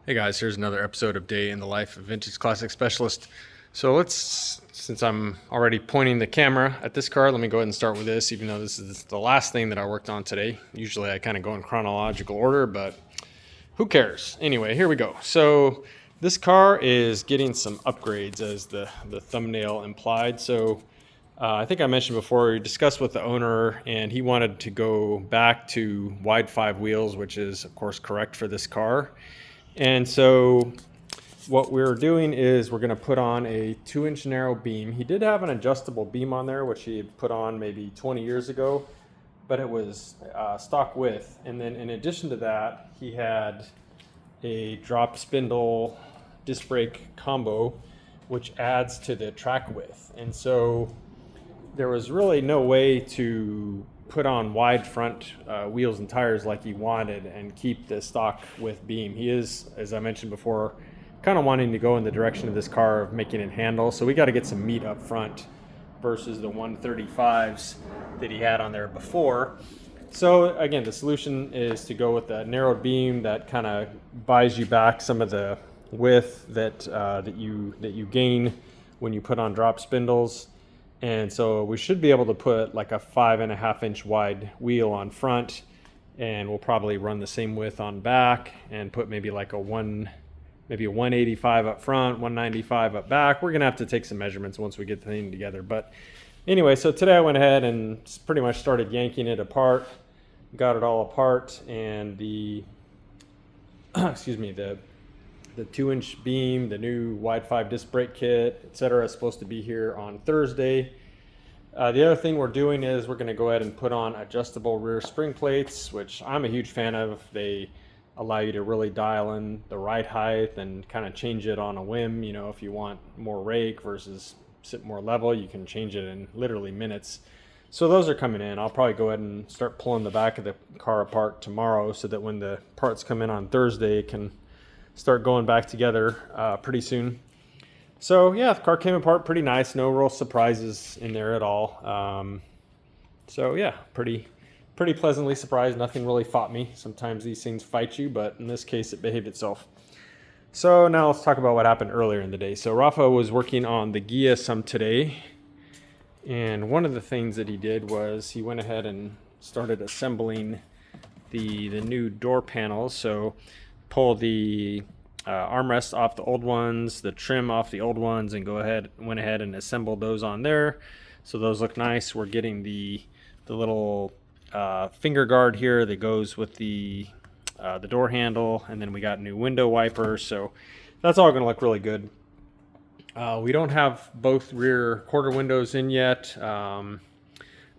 Hey guys, here's another episode of Day in the Life of Vintage Classic Specialist. So since I'm already pointing the camera at this car, let me go ahead and start with this, even though this is the last thing that I worked on today. Usually I kind of go in chronological order, but who cares? Anyway, here we go. So this car is getting some upgrades, as the thumbnail implied. So I think I mentioned before, we discussed with the owner, and he wanted to go back to wide 5 wheels, which is of course correct for this car. And so what we're doing is we're going to put on a 2-inch narrow beam. He did have an adjustable beam on there, which he had put on maybe 20 years ago, but it was stock width. And then in addition to that, he had a drop spindle disc brake combo, which adds to the track width. And so there was really no way to put on wide front wheels and tires like he wanted and keep the stock width beam. He is, as I mentioned before, kind of wanting to go in the direction of this car of making it handle. So we got to get some meat up front versus the 135s that he had on there before. So again, the solution is to go with a narrowed beam that kind of buys you back some of the width that you gain when you put on drop spindles. And so we should be able to put like a 5.5-inch wide wheel on front, and we'll probably run the same width on back and put maybe like a 185 up front, 195 up back. We're gonna have to take some measurements once we get the thing together. But anyway, so today I went ahead and pretty much started yanking it apart, got it all apart, and the excuse me, the 2-inch beam, the new wide 5 disc brake kit, etc. is supposed to be here on Thursday. The other thing we're doing is we're going to go ahead and put on adjustable rear spring plates, which I'm a huge fan of. They allow you to really dial in the ride height and kind of change it on a whim. You know, if you want more rake versus sit more level, you can change it in literally minutes. So those are coming in. I'll probably go ahead and start pulling the back of the car apart tomorrow so that when the parts come in on Thursday, it can start going back together pretty soon. So yeah, the car came apart pretty nice. No real surprises in there at all. So yeah, pretty pleasantly surprised. Nothing really fought me. Sometimes these things fight you, but in this case it behaved itself. So now let's talk about what happened earlier in the day. So Rafa was working on the Ghia some today, and one of the things that he did was he went ahead and started assembling the new door panels. So pull the armrest off the old ones, the trim off the old ones, and went ahead and assembled those on there. So those look nice. We're getting the little finger guard here that goes with the door handle, and then we got new window wipers. So that's all going to look really good. We don't have both rear quarter windows in yet, but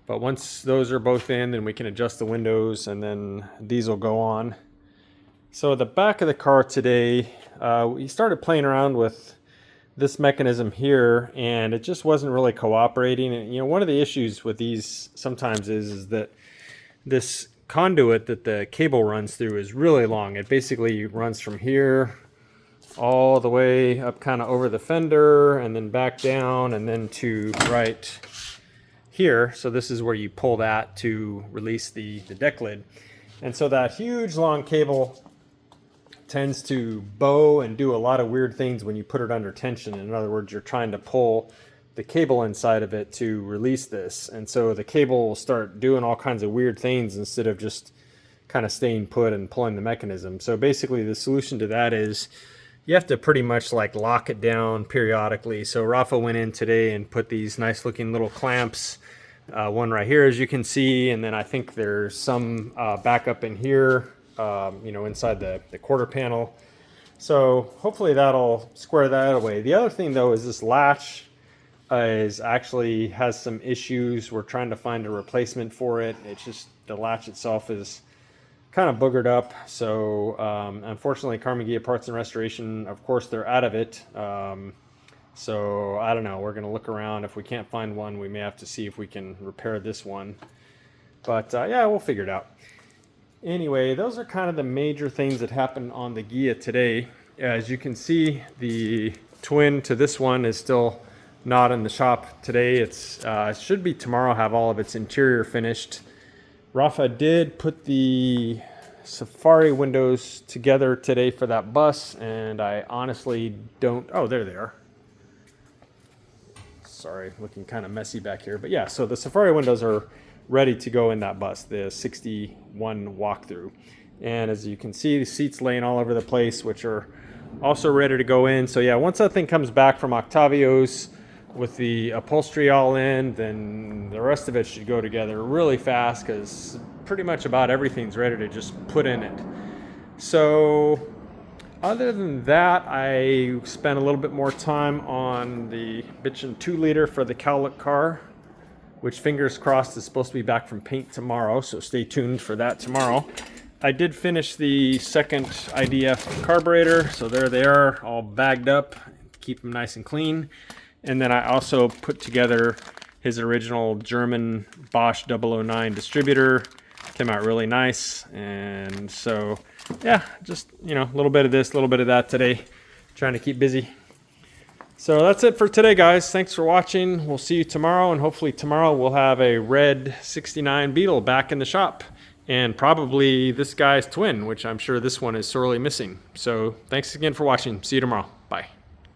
once those are both in, then we can adjust the windows, and then these will go on. So the back of the car today, we started playing around with this mechanism here, and it just wasn't really cooperating. And you know, one of the issues with these sometimes is that this conduit that the cable runs through is really long. It basically runs from here all the way up kind of over the fender, and then back down, and then to right here. So this is where you pull that to release the deck lid. And so that huge long cable tends to bow and do a lot of weird things when you put it under tension. In other words, you're trying to pull the cable inside of it to release this. And so the cable will start doing all kinds of weird things instead of just kind of staying put and pulling the mechanism. So basically the solution to that is you have to pretty much like lock it down periodically. So Rafa went in today and put these nice looking little clamps, one right here as you can see, and then I think there's some backup in here, you know, inside the quarter panel. So hopefully that'll square that away. The other thing though is this latch actually has some issues. We're trying to find a replacement for it. It's just the latch itself is kind of boogered up. So unfortunately, Carmen Ghia Parts and Restoration, of course, they're out of it. So I don't know. We're going to look around. If we can't find one, we may have to see if we can repair this one. But yeah, we'll figure it out. Anyway, those are kind of the major things that happened on the Ghia today. As you can see, the twin to this one is still not in the shop today. It should be tomorrow, have all of its interior finished. Rafa did put the Safari windows together today for that bus, and I honestly don't, oh, there they are. Sorry, looking kind of messy back here. But yeah, so the Safari windows are ready to go in that bus, the 61 walkthrough. And as you can see, the seats laying all over the place, which are also ready to go in. So yeah, once that thing comes back from Octavio's with the upholstery all in, then the rest of it should go together really fast, because pretty much about everything's ready to just put in it. So other than that, I spent a little bit more time on the bitchin' 2-liter for the cowlick car, which fingers crossed is supposed to be back from paint tomorrow, so stay tuned for that tomorrow. I did finish the second IDF carburetor, so there they are, all bagged up, keep them nice and clean. And then I also put together his original German Bosch 009 distributor. Came out really nice. And so, yeah, just, you know, a little bit of this, a little bit of that today. Trying to keep busy. So that's it for today, guys. Thanks for watching. We'll see you tomorrow, and hopefully tomorrow we'll have a red 69 Beetle back in the shop. And probably this guy's twin, which I'm sure this one is sorely missing. So thanks again for watching. See you tomorrow. Bye.